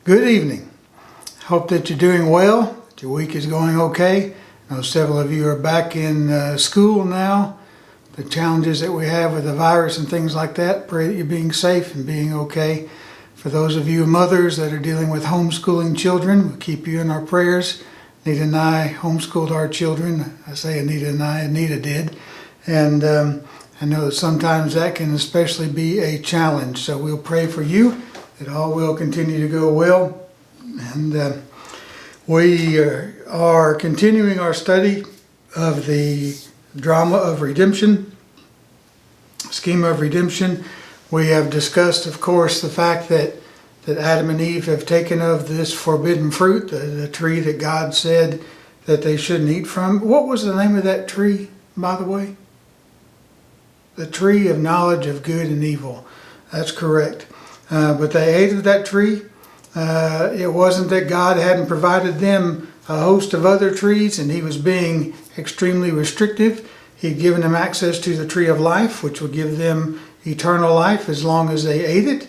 Good evening. Hope that you're doing well, that your week is going okay. I know several of you are back in school now. The challenges that we have with the virus and things like that, pray that you're being safe and being okay. For those of you mothers that are dealing with homeschooling children, we'll keep you in our prayers. Anita and I homeschooled our children. I say Anita and I, Anita did. And I know that sometimes that can especially be a challenge. So we'll pray for you that all will continue to go well. And we are continuing our study of the drama of redemption, scheme of redemption. We have discussed, of course, the fact that Adam and Eve have taken of this forbidden fruit, the tree that God said that they shouldn't eat from. What was the name of that tree, by the way? The tree of knowledge of good and evil. That's correct. But they ate of that tree. It wasn't that God hadn't provided them a host of other trees and he was being extremely restrictive. He'd given them access to the tree of life, which would give them eternal life as long as they ate it.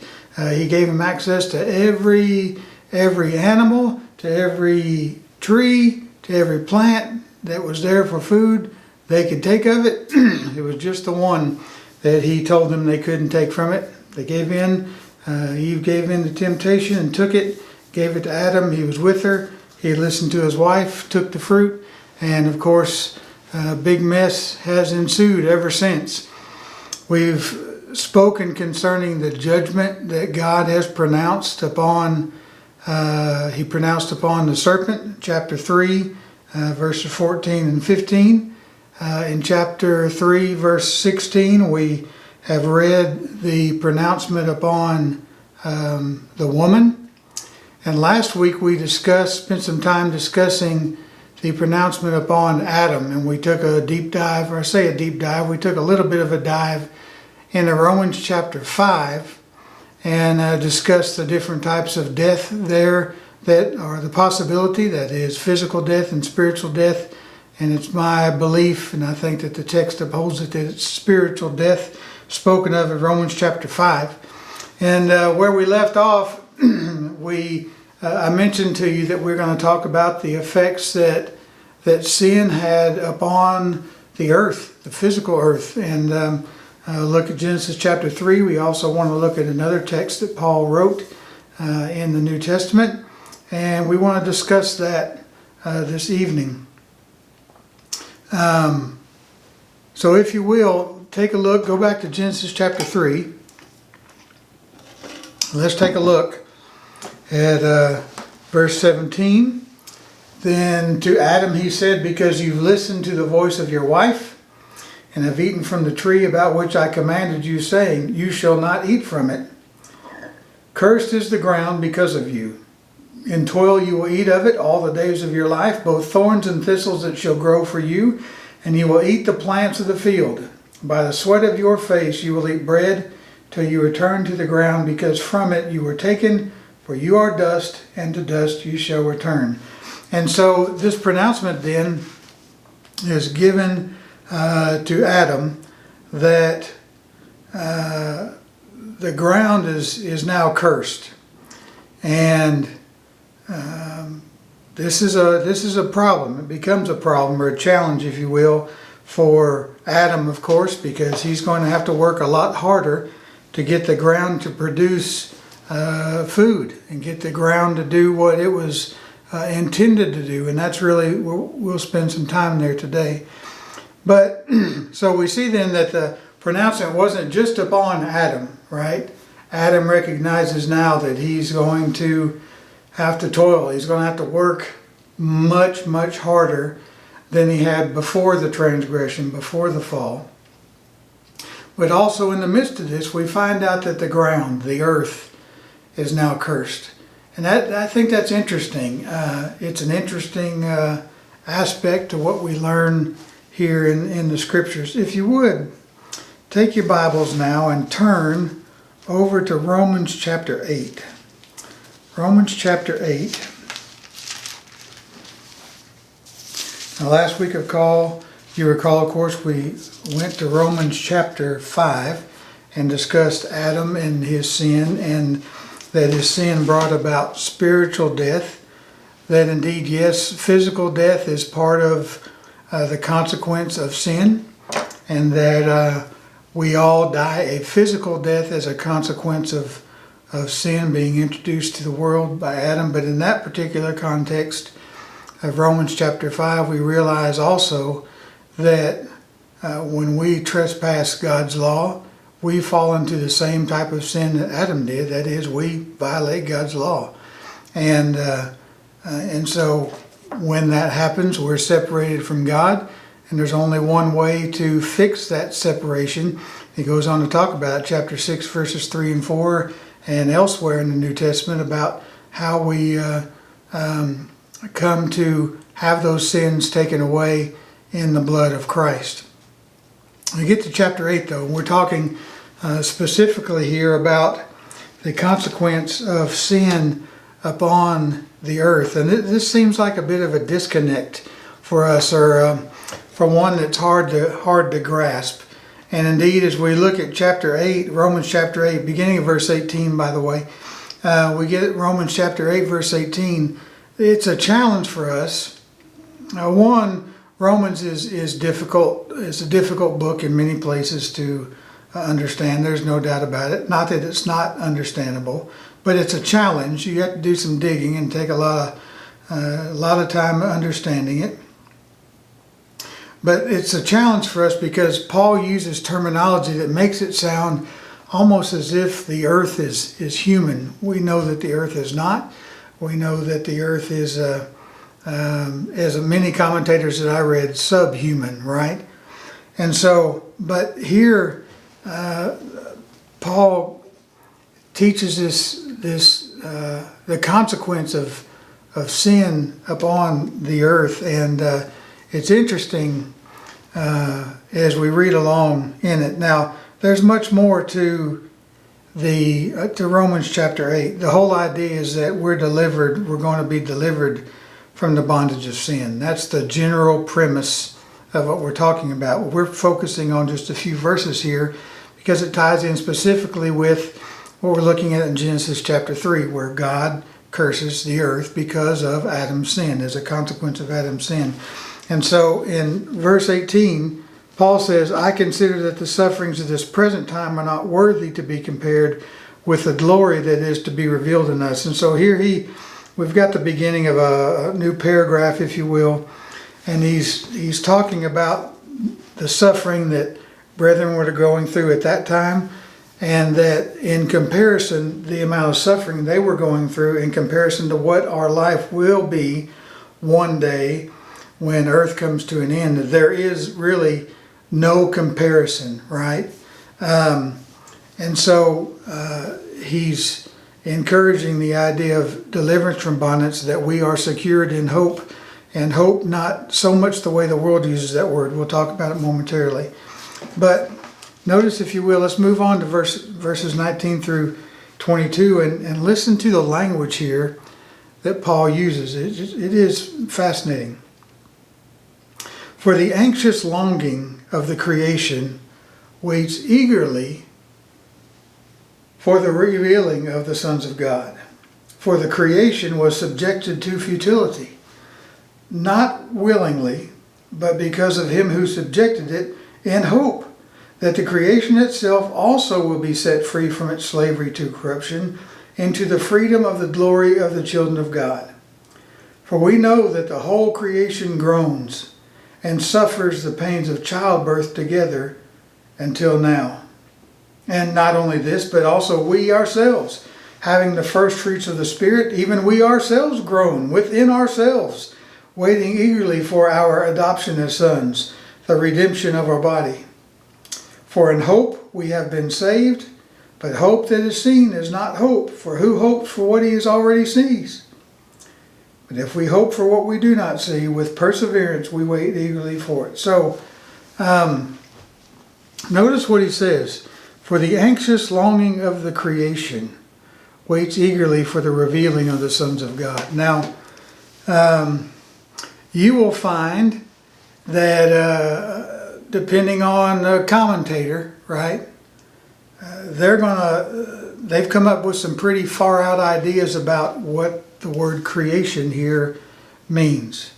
He gave them access to every animal, to every tree, to every plant that was there for food. They could take of it. It was just the one that he told them they couldn't take from it. They gave in. Eve gave in to temptation and took it, gave it to Adam. He was with her. He listened to his wife, took the fruit, and of course, a big mess has ensued ever since. We've spoken concerning the judgment that God has pronounced upon, he pronounced upon the serpent, chapter 3, verses 14 and 15. In chapter 3, verse 16, we have read the pronouncement upon the woman. And last week we spent some time discussing the pronouncement upon Adam, and we took a deep dive, or I say a deep dive, we took a little bit of a dive into Romans chapter 5 and discussed the different types of death there that are the possibility, that is physical death and spiritual death. And it's my belief, and I think that the text upholds it, that it's spiritual death spoken of in Romans chapter 5. And where we left off, I mentioned to you that we're going to talk about the effects that sin had upon the earth, the physical earth. And look at Genesis chapter 3. We also want to look at another text that Paul wrote in the New Testament. And we want to discuss that this evening. So if you will, take a look, go back to Genesis chapter 3. Let's take a look at verse 17. Then to Adam he said, because you've listened to the voice of your wife and have eaten from the tree about which I commanded you, saying, you shall not eat from it. Cursed is the ground because of you. In toil you will eat of it all the days of your life, both thorns and thistles it shall grow for you, and you will eat the plants of the field. By the sweat of your face you will eat bread till you return to the ground, because from it you were taken, for you are dust, and to dust you shall return. And so this pronouncement then is given to Adam that the ground is now cursed. And this is a problem. It becomes a problem, or a challenge, if you will, for Adam, of course, because he's going to have to work a lot harder to get the ground to produce food and get the ground to do what it was intended to do. And that's really, we'll spend some time there today. But so we see then that the pronouncement wasn't just upon Adam, right? Adam recognizes now that he's going to have to toil. He's going to have to work much, much harder than he had before the transgression, before the fall. But also in the midst of this, we find out that the ground, the earth, is now cursed. And I think that's interesting. It's an interesting aspect to what we learn here in the scriptures. If you would, take your Bibles now and turn over to Romans chapter 8. Romans chapter 8. Now last week you recall, of course, we went to Romans chapter 5 and discussed Adam and his sin, and that his sin brought about spiritual death, that indeed, yes, physical death is part of the consequence of sin, and that we all die a physical death as a consequence of sin being introduced to the world by Adam. But in that particular context of Romans chapter 5, we realize also that when we trespass God's law, we fall into the same type of sin that Adam did. That is, we violate God's law. And so when that happens, we're separated from God. And there's only one way to fix that separation. He goes on to talk about chapter 6, verses 3 and 4, and elsewhere in the New Testament about how we come to have those sins taken away in the blood of Christ. We get to chapter 8, though, and we're talking specifically here about the consequence of sin upon the earth. And this seems like a bit of a disconnect for us, or for one that's hard to grasp. And indeed, as we look at chapter 8, Romans chapter 8, beginning of verse 18, by the way, we get Romans chapter 8, verse 18. It's a challenge for us. One, Romans is difficult. It's a difficult book in many places to understand. There's no doubt about it. Not that it's not understandable, but it's a challenge. You have to do some digging and take a lot of time understanding it. But it's a challenge for us because Paul uses terminology that makes it sound almost as if the earth is human. We know that the earth is not. We know that the earth is, as many commentators that I read, subhuman, right? And so, but here, Paul teaches the consequence of sin upon the earth, and it's interesting as we read along in it. Now, there's much more to Romans chapter 8. The whole idea is that we're going to be delivered from the bondage of sin. That's the general premise of what we're talking about. We're focusing on just a few verses here because it ties in specifically with what we're looking at in Genesis chapter 3, where God curses the earth because of Adam's sin, as a consequence of Adam's sin. And so in verse 18, Paul says, I consider that the sufferings of this present time are not worthy to be compared with the glory that is to be revealed in us. And so here we've got the beginning of a new paragraph, if you will, and he's talking about the suffering that brethren were going through at that time, and that in comparison, the amount of suffering they were going through in comparison to what our life will be one day when earth comes to an end, there is really no comparison, right? And so he's encouraging the idea of deliverance from bondage, that we are secured in hope, and hope not so much the way the world uses that word. We'll talk about it momentarily. But notice, if you will, let's move on to verses 19 through 22 and listen to the language here that Paul uses. It is fascinating. For the anxious longing of the creation waits eagerly for the revealing of the sons of God. For the creation was subjected to futility, not willingly, but because of him who subjected it, in hope that the creation itself also will be set free from its slavery to corruption into the freedom of the glory of the children of God. For we know that the whole creation groans and suffers the pains of childbirth together until now. And not only this, but also we ourselves, having the first fruits of the Spirit, even we ourselves groan within ourselves, waiting eagerly for our adoption as sons, the redemption of our body. For in hope we have been saved, but hope that is seen is not hope, for who hopes for what he has already sees? But if we hope for what we do not see, with perseverance we wait eagerly for it. So, notice what he says. For the anxious longing of the creation waits eagerly for the revealing of the sons of God. Now, you will find that depending on the commentator, right, they're going to they've come up with some pretty far out ideas about what the word creation here means.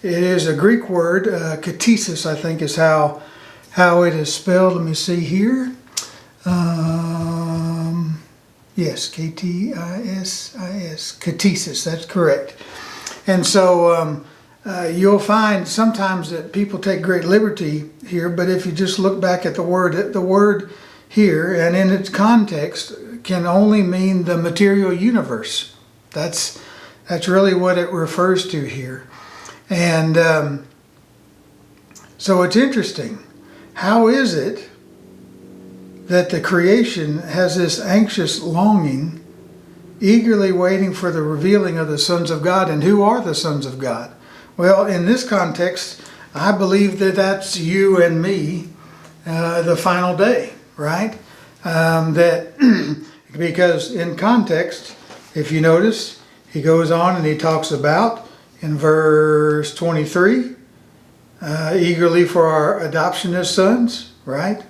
It is a Greek word, katesis, I think is how it is spelled. Let me see here. Yes, K-T-I-S-I-S, katesis, that's correct. And so you'll find sometimes that people take great liberty here, but if you just look back at the word here and in its context can only mean the material universe. That's really what it refers to here. And so it's interesting. How is it that the creation has this anxious longing, eagerly waiting for the revealing of the sons of God? And who are the sons of God? Well, in this context, I believe that that's you and me, the final day, right? Because in context, if you notice, he goes on and he talks about, in verse 23, eagerly for our adoption as sons, right?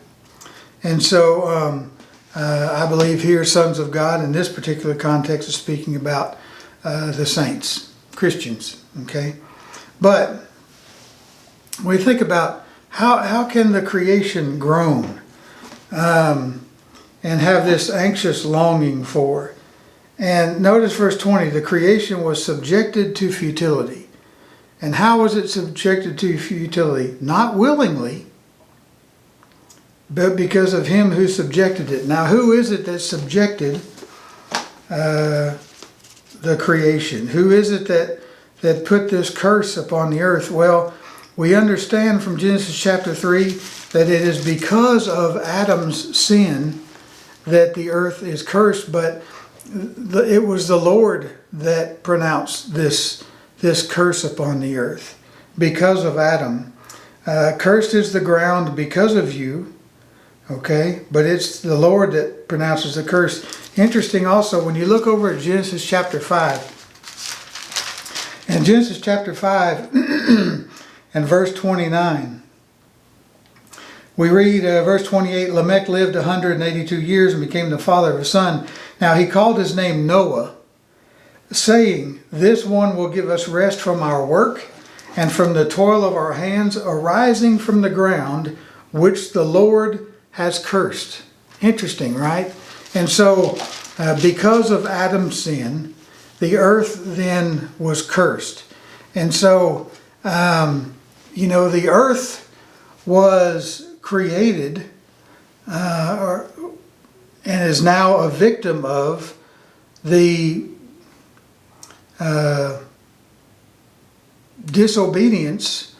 And so I believe here sons of God in this particular context is speaking about the saints, Christians, okay? But we think about how can the creation groan and have this anxious longing for? And notice verse 20, the creation was subjected to futility. And how was it subjected to futility? Not willingly, but because of him who subjected it. Now, who is it that subjected the creation? Who is it that put this curse upon the earth? Well, we understand from Genesis chapter 3 that it is because of Adam's sin that the earth is cursed, but it was the Lord that pronounced this curse upon the earth because of Adam. Cursed is the ground because of you, okay? But it's the Lord that pronounces the curse. Interesting also, when you look over at Genesis chapter 5, in Genesis chapter 5 and verse 29, we read verse 28, Lamech lived 182 years and became the father of a son. Now he called his name Noah, saying, this one will give us rest from our work and from the toil of our hands arising from the ground, which the Lord has cursed. Interesting, right? And so because of Adam's sin, the earth then was cursed. And so, the earth was created and is now a victim of the disobedience,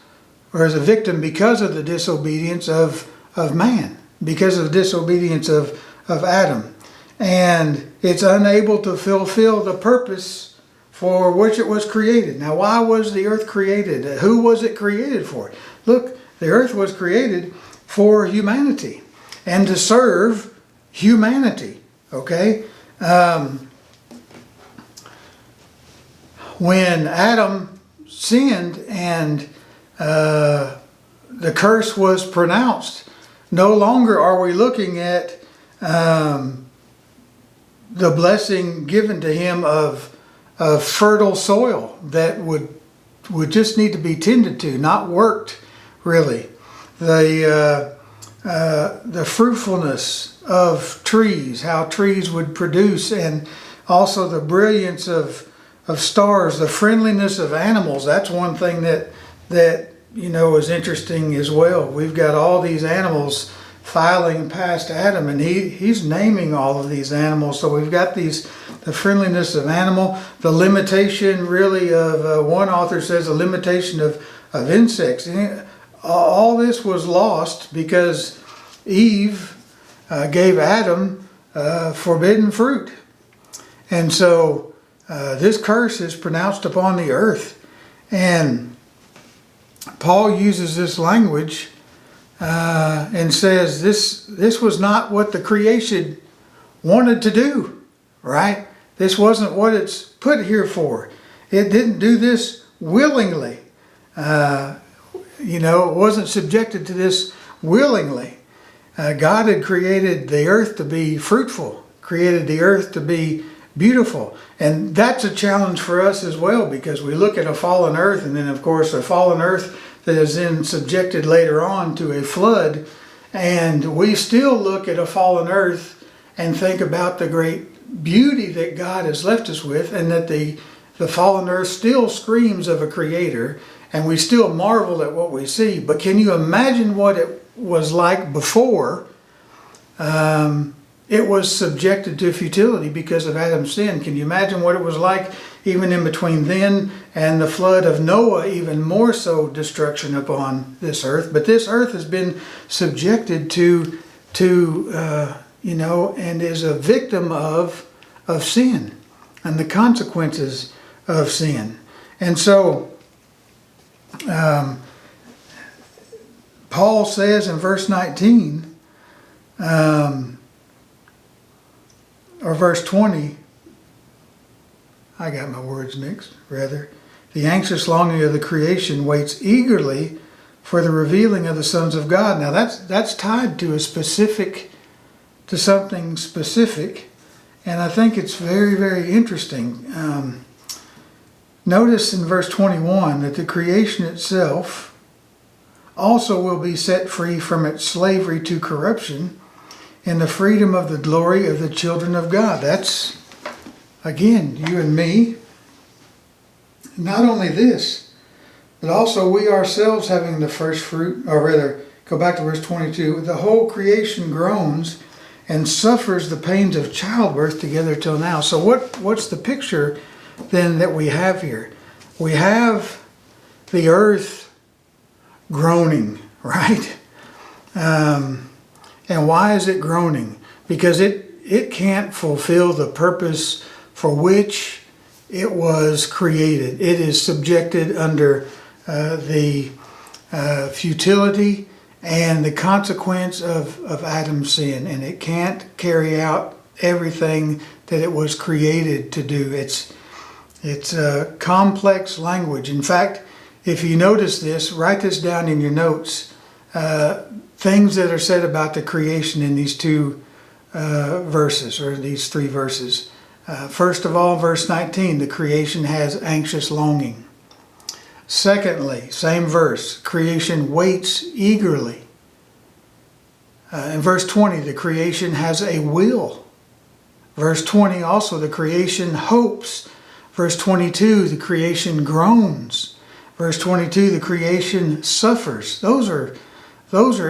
or as a victim because of the disobedience of man, because of the disobedience of Adam. And it's unable to fulfill the purpose for which it was created. Now, why was the earth created? Who was it created for? Look, the earth was created for humanity and to serve humanity, okay? When Adam sinned and the curse was pronounced, no longer are we looking at the blessing given to him of fertile soil that would just need to be tended to, not worked really. The fruitfulness of trees, how trees would produce, and also the brilliance of stars, the friendliness of animals. That's one thing that is interesting as well. We've got all these animals filing past Adam, and he's naming all of these animals. So we've got the friendliness of animal, the limitation really of, one author says, a limitation of insects. And all this was lost because Eve gave Adam forbidden fruit. And so this curse is pronounced upon the earth. And Paul uses this language and says this was not what the creation wanted to do, right? This wasn't what it's put here for. It didn't do this willingly. It wasn't subjected to this willingly. God had created the earth to be fruitful, created the earth to be beautiful. And that's a challenge for us as well, because we look at a fallen earth, and then of course a fallen earth that is then subjected later on to a flood, and we still look at a fallen earth and think about the great beauty that God has left us with, and that the fallen earth still screams of a creator, and we still marvel at what we see. But can you imagine what it was like before it was subjected to futility because of Adam's sin? Can you imagine what it was like even in between then and the flood of Noah, even more so destruction upon this earth? But this earth has been subjected to and is a victim of sin and the consequences of sin. And so Paul says in verse 19, or verse 20, I got my words mixed, rather. The anxious longing of the creation waits eagerly for the revealing of the sons of God. Now that's tied to something specific, and I think it's very, very interesting. Notice in verse 21 that the creation itself also will be set free from its slavery to corruption in the freedom of the glory of the children of God. That's, again, you and me. Not only this, but also we ourselves having the first fruit, or rather, go back to verse 22, the whole creation groans and suffers the pains of childbirth together till now. So what's the picture then that we have here? We have the earth groaning, right? And why is it groaning? Because it can't fulfill the purpose for which it was created. It is subjected under the futility and the consequence of Adam's sin, and it can't carry out everything that it was created to do. It's a complex language. In fact, if you notice this, write this down in your notes. Things that are said about the creation in these two verses, or these three verses. First of all, verse 19, the creation has anxious longing. Secondly, same verse, creation waits eagerly. In verse 20, the creation has a will. Verse 20 also, the creation hopes. Verse 22, the creation groans. Verse 22, the creation suffers. Those are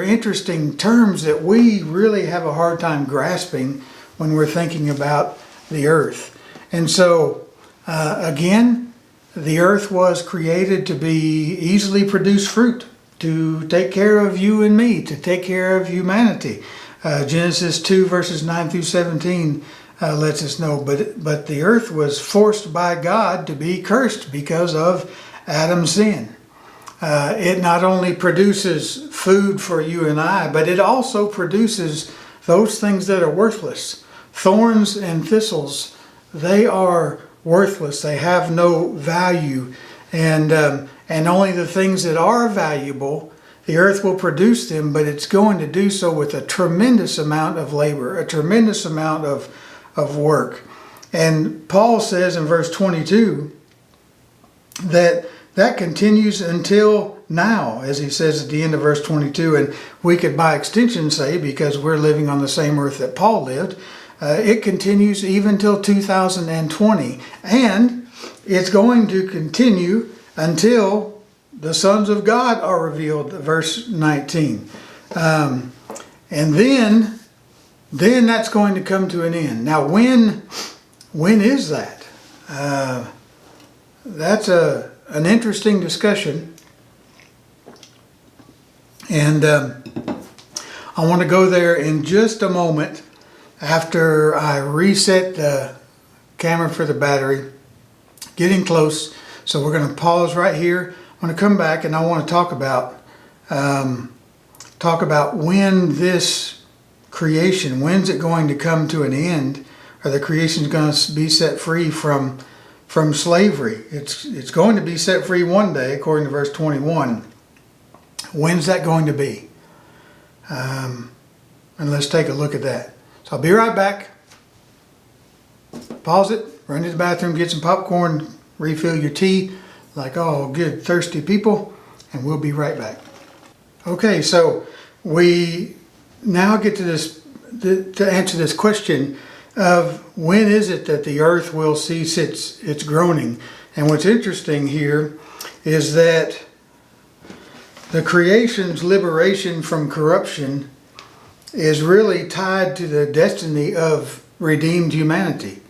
interesting terms that we really have a hard time grasping when we're thinking about the earth. And so, again, the earth was created to be easily produce fruit, to take care of you and me, to take care of humanity. Genesis 2 verses 9 through 17 lets us know. But the earth was forced by God to be cursed because of Adam's sin. It not only produces food for you and I, but it also produces those things that are worthless. Thorns and thistles, they are worthless. They have no value. And only the things that are valuable, the earth will produce them, but it's going to do so with a tremendous amount of labor, a tremendous amount of work. And Paul says in verse 22 that continues until now, as he says at the end of verse 22, and we could by extension say, because we're living on the same earth that Paul lived, it continues even till 2020, and it's going to continue until the sons of God are revealed, verse 19. And then that's going to come to an end. Now, when is that? That's an interesting discussion. And I want to go there in just a moment after I reset the camera for the battery. Getting close. So we're going to pause right here. I'm going to come back and I want to talk about when this creation, when's it going to come to an end? Or the creation is going to be set free from slavery. It's going to be set free one day, according to verse 21. When's that going to be? And let's take a look at that. So I'll be right back. pause it, run to the bathroom, get some popcorn, refill your tea, like all good thirsty people, and we'll be right back. Okay, so we now get to to answer this question of when is it that the earth will cease its groaning. And what's interesting here is that the creation's liberation from corruption is really tied to the destiny of redeemed humanity.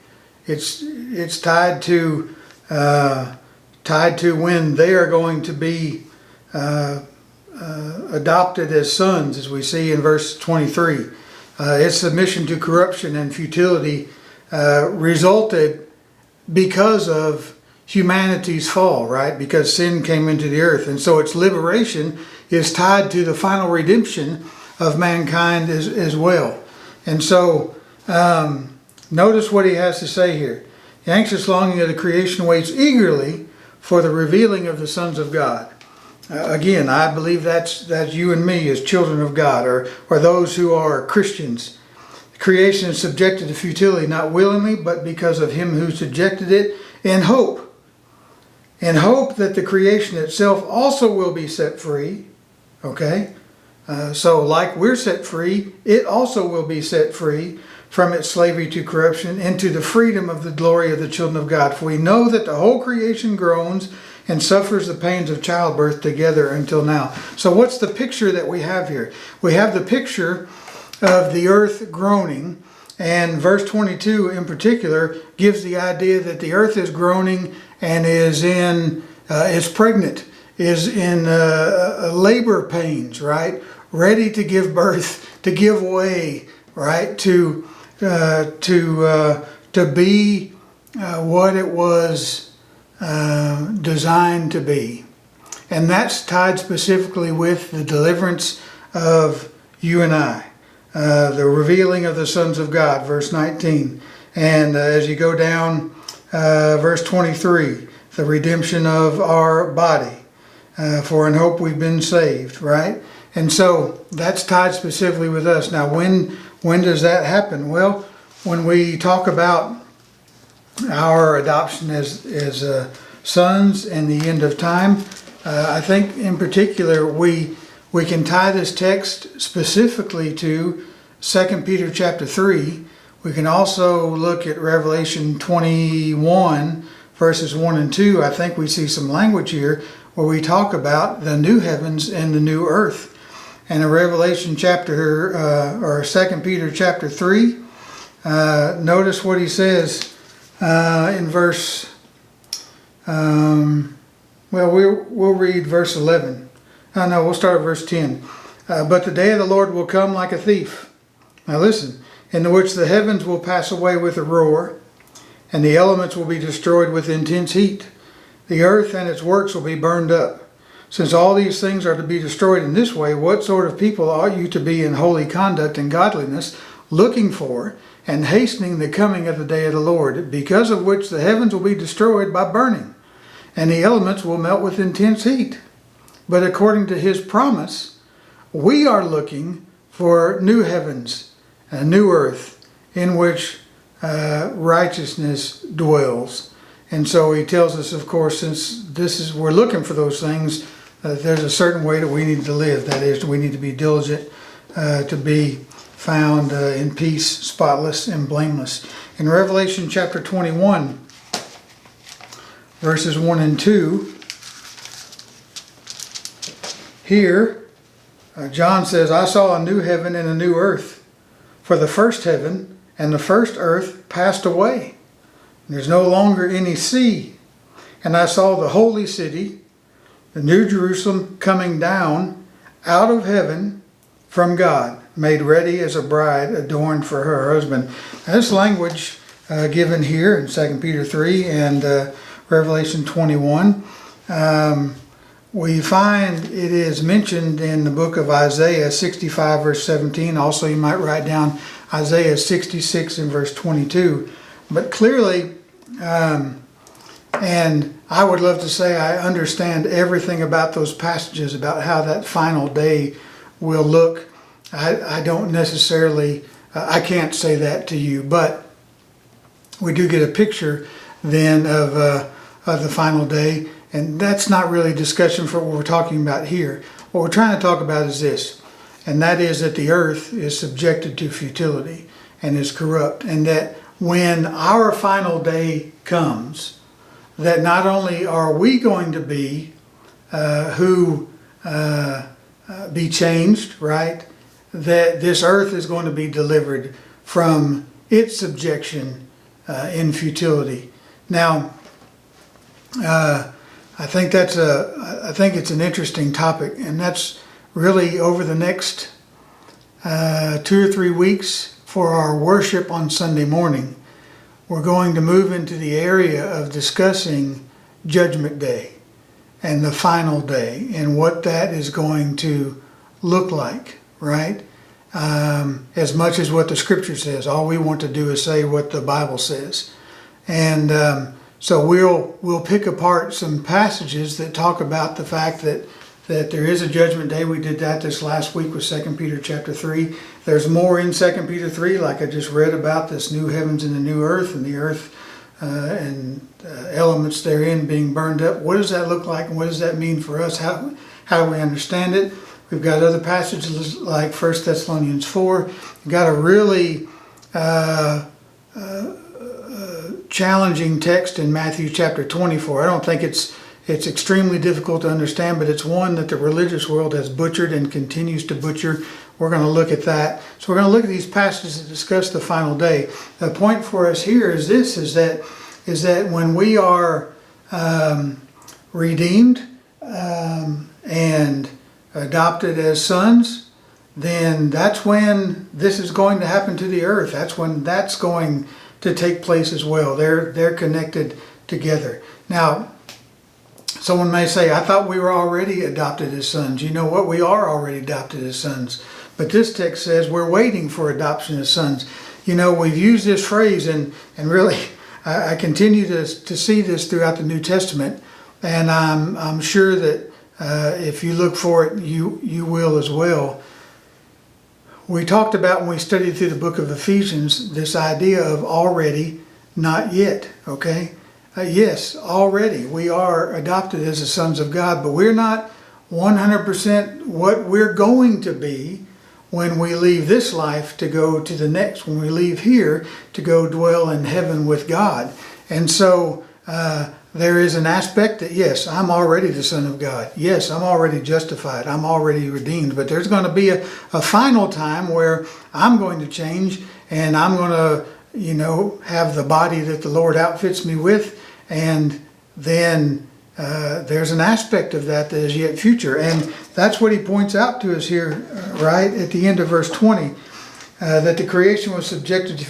It's tied to when they are going to be adopted as sons, as we see in verse 23. Its submission to corruption and futility resulted because of humanity's fall, right? Because sin came into the earth. And so its liberation is tied to the final redemption of mankind as well. And so notice what he has to say here. The anxious longing of the creation waits eagerly for the revealing of the sons of God. Again, I believe that's you and me as children of God, or those who are Christians. Creation is subjected to futility, not willingly, but because of him who subjected it, in hope. In hope that the creation itself also will be set free. Okay? So like we're set free, it also will be set free from its slavery to corruption into the freedom of the glory of the children of God. For we know that the whole creation groans and suffers the pains of childbirth together until now. So what's the picture that we have here? We have the picture of the earth groaning, and verse 22 in particular gives the idea that the earth is groaning and is pregnant, is in labor pains, right? Ready to give birth, to give way, right? To be what it was designed to be. And that's tied specifically with the deliverance of you and I. The revealing of the sons of God, verse 19. And as you go down, verse 23, the redemption of our body. For in hope we've been saved, right? And so that's tied specifically with us. Now, when does that happen? Well, when we talk about our adoption as sons and the end of time, I think in particular we can tie this text specifically to 2 Peter chapter 3. We can also look at Revelation 21 verses 1 and 2. I think we see some language here where we talk about the new heavens and the new earth. And in Revelation chapter, or 2 Peter chapter 3, notice what he says in verse, we'll read verse 11. No, we'll start at verse 10. But the day of the Lord will come like a thief. Now listen, in which the heavens will pass away with a roar, and the elements will be destroyed with intense heat. The earth and its works will be burned up. Since all these things are to be destroyed in this way, what sort of people ought you to be in holy conduct and godliness, looking for and hastening the coming of the day of the Lord, because of which the heavens will be destroyed by burning, and the elements will melt with intense heat? But according to his promise, we are looking for new heavens and a new earth in which righteousness dwells. And so he tells us, of course, since we're looking for those things, there's a certain way that we need to live. That is, we need to be diligent to be found in peace, spotless, and blameless. In Revelation chapter 21, verses 1 and 2, here, John says, I saw a new heaven and a new earth, for the first heaven and the first earth passed away. There's no longer any sea. And I saw the holy city, the new Jerusalem, coming down out of heaven from God, made ready as a bride adorned for her husband. Now, this language given here in 2 Peter 3 and Revelation 21, we find it is mentioned in the book of Isaiah 65 verse 17. Also, you might write down Isaiah 66 and verse 22. But clearly, and I would love to say I understand everything about those passages about how that final day will look. I don't necessarily, I can't say that to you, but we do get a picture then of the final day. And that's not really discussion for what we're talking about here. What we're trying to talk about is this, and that is that the earth is subjected to futility and is corrupt, and that when our final day comes, that not only are we going to be be changed, right? That this earth is going to be delivered from its subjection in futility. Now, I think it's an interesting topic, and that's really over the next 2 or 3 weeks for our worship on Sunday morning. We're going to move into the area of discussing Judgment Day and the final day and what that is going to look like, right? As much as what the Scripture says. All we want to do is say what the Bible says. And so we'll pick apart some passages that talk about the fact that there is a judgment day. We did that this last week with 2 Peter chapter 3. There's more in 2 Peter 3, like I just read about this new heavens and the new earth, and the earth and elements therein being burned up. What does that look like, and what does that mean for us? How do we understand it? We've got other passages like 1 Thessalonians 4. We've got a really challenging text in Matthew chapter 24. I don't think it's extremely difficult to understand, but it's one that the religious world has butchered and continues to butcher. We're going to look at that. So we're going to look at these passages that discuss the final day. The point for us here is this: is that when we are redeemed and adopted as sons, then that's when this is going to happen to the earth. That's when that's going to take place as well. They're connected together. Now, someone may say, I thought we were already adopted as sons. You know what? We are already adopted as sons. But this text says we're waiting for adoption as sons. You know, we've used this phrase, and really, I continue to see this throughout the New Testament. And I'm sure that if you look for it, you will as well. We talked about, when we studied through the book of Ephesians, this idea of already, not yet, okay? Yes, already we are adopted as the sons of God, but we're not 100% what we're going to be when we leave this life to go to the next, when we leave here to go dwell in heaven with God. And so there is an aspect that, yes, I'm already the Son of God. Yes, I'm already justified. I'm already redeemed. But there's going to be a final time where I'm going to change, and I'm going to, have the body that the Lord outfits me with. And then there's an aspect of that is yet future. And that's what he points out to us here, right at the end of verse 20. That the creation was subjected to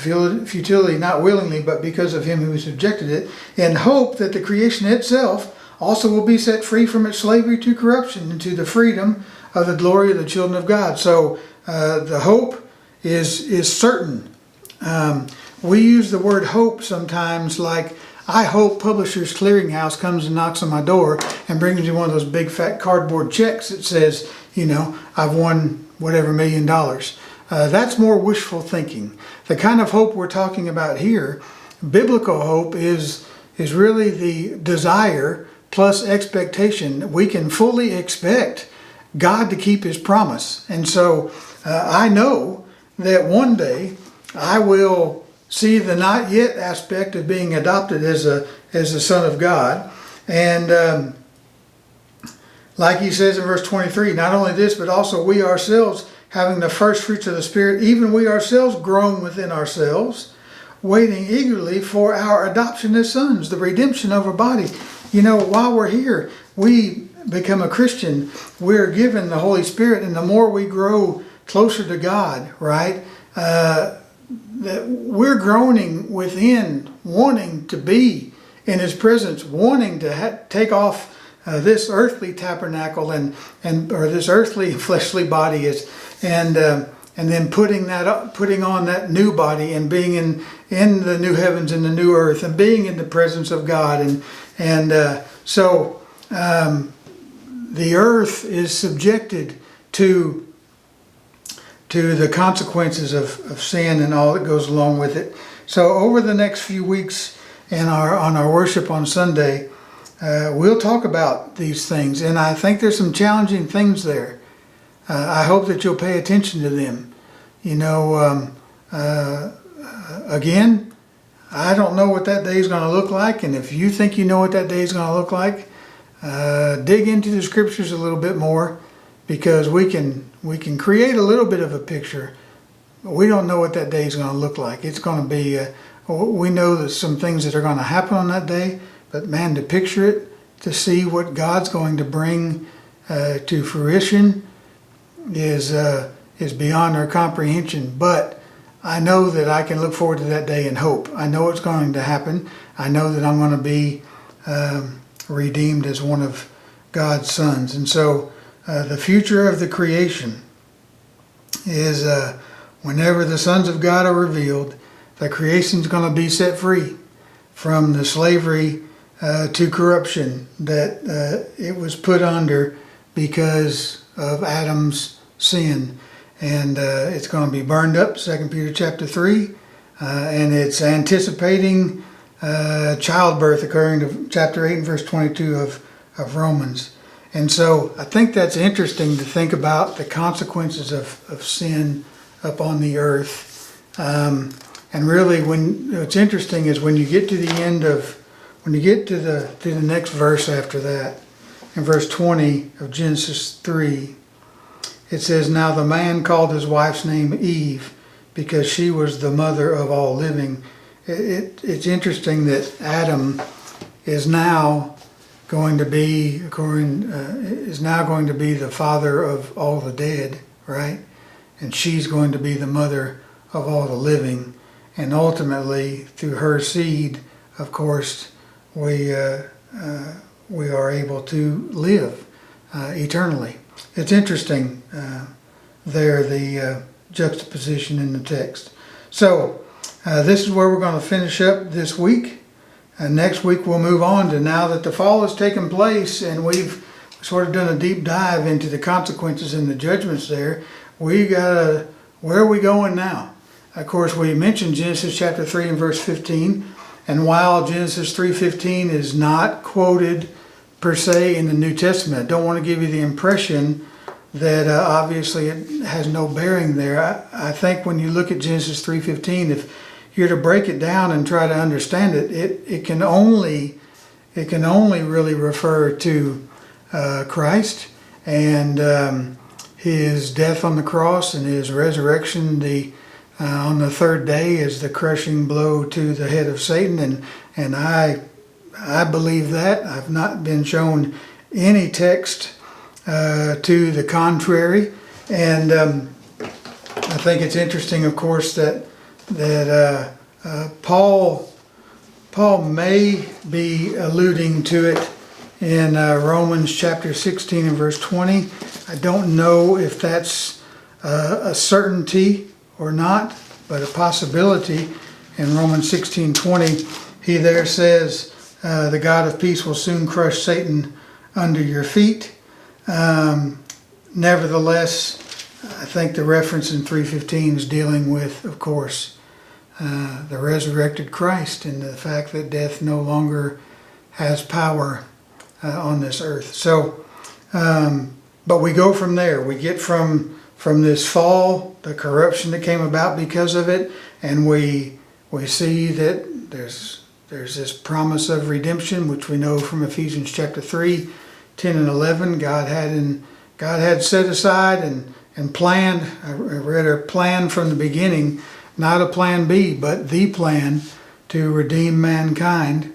futility, not willingly, but because of him who subjected it, in hope that the creation itself also will be set free from its slavery to corruption into the freedom of the glory of the children of God. So the hope is certain. We use the word hope sometimes, like, I hope Publishers Clearinghouse comes and knocks on my door and brings me one of those big fat cardboard checks that says, I've won whatever $1 million. That's more wishful thinking. The kind of hope we're talking about here, biblical hope, is really the desire plus expectation. We can fully expect God to keep his promise. And so I know that one day I will see the not yet aspect of being adopted as a son of God. And like he says in verse 23, not only this, but also we ourselves, having the first fruits of the Spirit, even we ourselves groan within ourselves, waiting eagerly for our adoption as sons, the redemption of our body. While we're here, we become a Christian, we're given the Holy Spirit, and the more we grow closer to God, right, that we're groaning within, wanting to be in his presence, wanting to take off this earthly tabernacle or this earthly fleshly body and then putting on that new body and being in the new heavens and the new earth and being in the presence of God. So the earth is subjected to the consequences of sin and all that goes along with it. So over the next few weeks on our worship on Sunday, we'll talk about these things, and I think there's some challenging things there. I hope that you'll pay attention to them. You know, again, I don't know what that day is going to look like, and if you think you know what that day is going to look like, dig into the scriptures a little bit more, because we can create a little bit of a picture. We don't know what that day is going to look like. It's going to be, we know that some things that are going to happen on that day, but man, to picture it, to see what God's going to bring to fruition is beyond our comprehension. But I know that I can look forward to that day in hope. I know it's going to happen. I know that I'm going to be redeemed as one of God's sons. And so the future of the creation is whenever the sons of God are revealed, the creation is going to be set free from the slavery to corruption that it was put under because of Adam's sin. And it's going to be burned up, 2 Peter chapter 3, and it's anticipating childbirth according to chapter 8 and verse 22 of Romans. And so I think that's interesting to think about the consequences of sin upon the earth. And really, what's interesting is when you get to the end of, when you get to the next verse after that, in verse 20 of Genesis 3, it says, "Now the man called his wife's name Eve, because she was the mother of all living." It's interesting that Adam is now going to be the father of all the dead, right? And she's going to be the mother of all the living. And ultimately, through her seed, of course, we are able to live eternally. It's interesting there, the juxtaposition in the text. So this is where we're going to finish up this week. And next week we'll move on to, now that the fall has taken place and we've sort of done a deep dive into the consequences and the judgments there, where are we going now? Of course, we mentioned Genesis chapter 3 and verse 15. And while Genesis 3:15 is not quoted per se in the New Testament, I don't want to give you the impression that obviously it has no bearing there. I think when you look at Genesis 3:15, if you're to break it down and try to understand it, it can only really refer to Christ and his death on the cross and his resurrection on the third day is the crushing blow to the head of Satan, and I believe that. I've not been shown any text to the contrary, and I think it's interesting, of course, that Paul may be alluding to it in Romans chapter 16 and verse 20. I don't know if that's a certainty or not, but a possibility. In Romans 16:20, he there says, the God of peace will soon crush Satan under your feet. Nevertheless, I think the reference in 3:15 is dealing with, of course, the resurrected Christ and the fact that death no longer has power on this earth. So, but we go from there. We get from this fall, the corruption that came about because of it, and we see that there's this promise of redemption, which we know from Ephesians chapter 3, 10 and 11. God had set aside and planned. I read a plan from the beginning, not a plan B, but the plan to redeem mankind.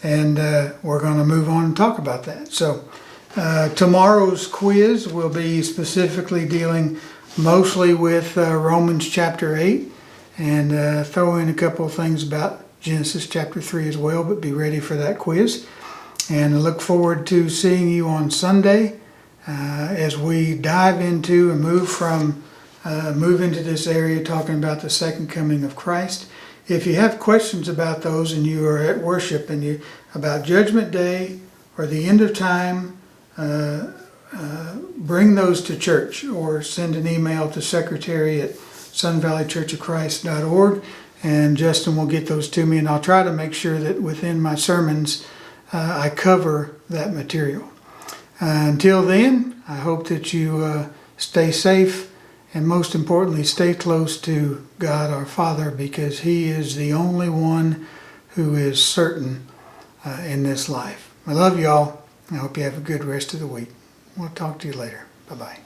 And we're going to move on and talk about that. So tomorrow's quiz will be specifically dealing mostly with Romans chapter 8, and throw in a couple of things about Genesis chapter 3 as well, but be ready for that quiz. And I look forward to seeing you on Sunday as we dive into and move into this area talking about the second coming of Christ. If you have questions about those and you are at worship and about Judgment Day or the end of time, bring those to church or send an email to secretary@sunvalleychurchofchrist.org, and Justin will get those to me, and I'll try to make sure that within my sermons I cover that material. Until then, I hope that you stay safe, and most importantly, stay close to God our Father, because He is the only one who is certain in this life. I love y'all. I hope you have a good rest of the week. We'll talk to you later. Bye-bye.